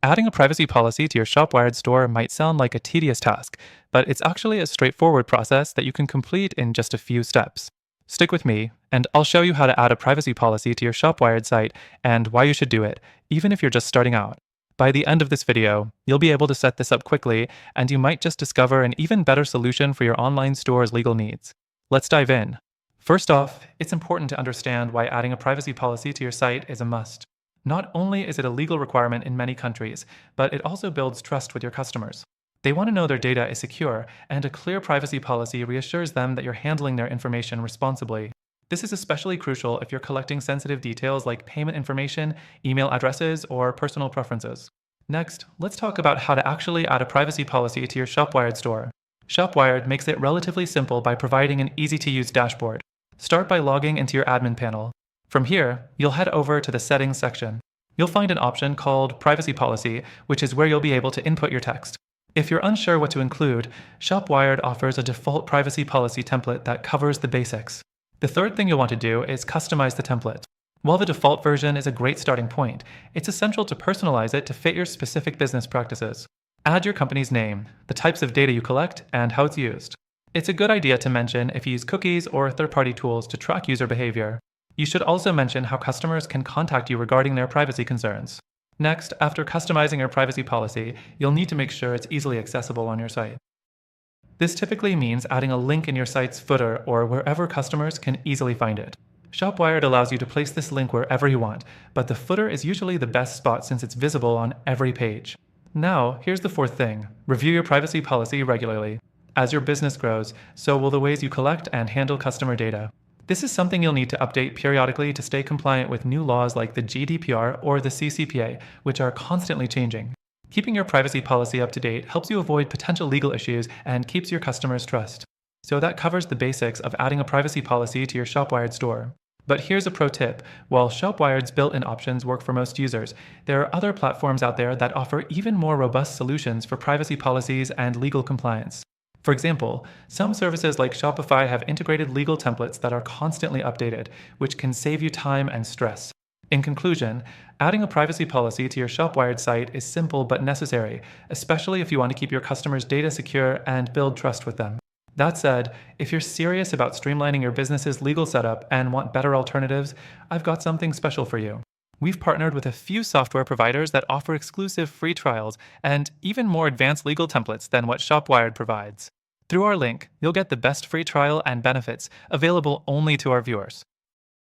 Adding a privacy policy to your ShopWired store might sound like a tedious task, but it's actually a straightforward process that you can complete in just a few steps. Stick with me, and I'll show you how to add a privacy policy to your ShopWired site and why you should do it, even if you're just starting out. By the end of this video, you'll be able to set this up quickly, and you might just discover an even better solution for your online store's legal needs. Let's dive in. First off, it's important to understand why adding a privacy policy to your site is a must. Not only is it a legal requirement in many countries, but it also builds trust with your customers. They want to know their data is secure, and a clear privacy policy reassures them that you're handling their information responsibly. This is especially crucial if you're collecting sensitive details like payment information, email addresses, or personal preferences. Next, let's talk about how to actually add a privacy policy to your ShopWired store. ShopWired makes it relatively simple by providing an easy-to-use dashboard. Start by logging into your admin panel. From here, you'll head over to the Settings section. You'll find an option called Privacy Policy, which is where you'll be able to input your text. If you're unsure what to include, ShopWired offers a default privacy policy template that covers the basics. The third thing you'll want to do is customize the template. While the default version is a great starting point, it's essential to personalize it to fit your specific business practices. Add your company's name, the types of data you collect, and how it's used. It's a good idea to mention if you use cookies or third-party tools to track user behavior. You should also mention how customers can contact you regarding their privacy concerns. Next, after customizing your privacy policy, you'll need to make sure it's easily accessible on your site. This typically means adding a link in your site's footer or wherever customers can easily find it. ShopWired allows you to place this link wherever you want, but the footer is usually the best spot since it's visible on every page. Now, here's the fourth thing: review your privacy policy regularly. As your business grows, so will the ways you collect and handle customer data. This is something you'll need to update periodically to stay compliant with new laws like the GDPR or the CCPA, which are constantly changing. Keeping your privacy policy up to date helps you avoid potential legal issues and keeps your customers' trust. So that covers the basics of adding a privacy policy to your ShopWired store. But here's a pro tip: while ShopWired's built-in options work for most users, there are other platforms out there that offer even more robust solutions for privacy policies and legal compliance. For example, some services like Shopify have integrated legal templates that are constantly updated, which can save you time and stress. In conclusion, adding a privacy policy to your ShopWired site is simple but necessary, especially if you want to keep your customers' data secure and build trust with them. That said, if you're serious about streamlining your business's legal setup and want better alternatives, I've got something special for you. We've partnered with a few software providers that offer exclusive free trials and even more advanced legal templates than what ShopWired provides. Through our link, you'll get the best free trial and benefits available only to our viewers.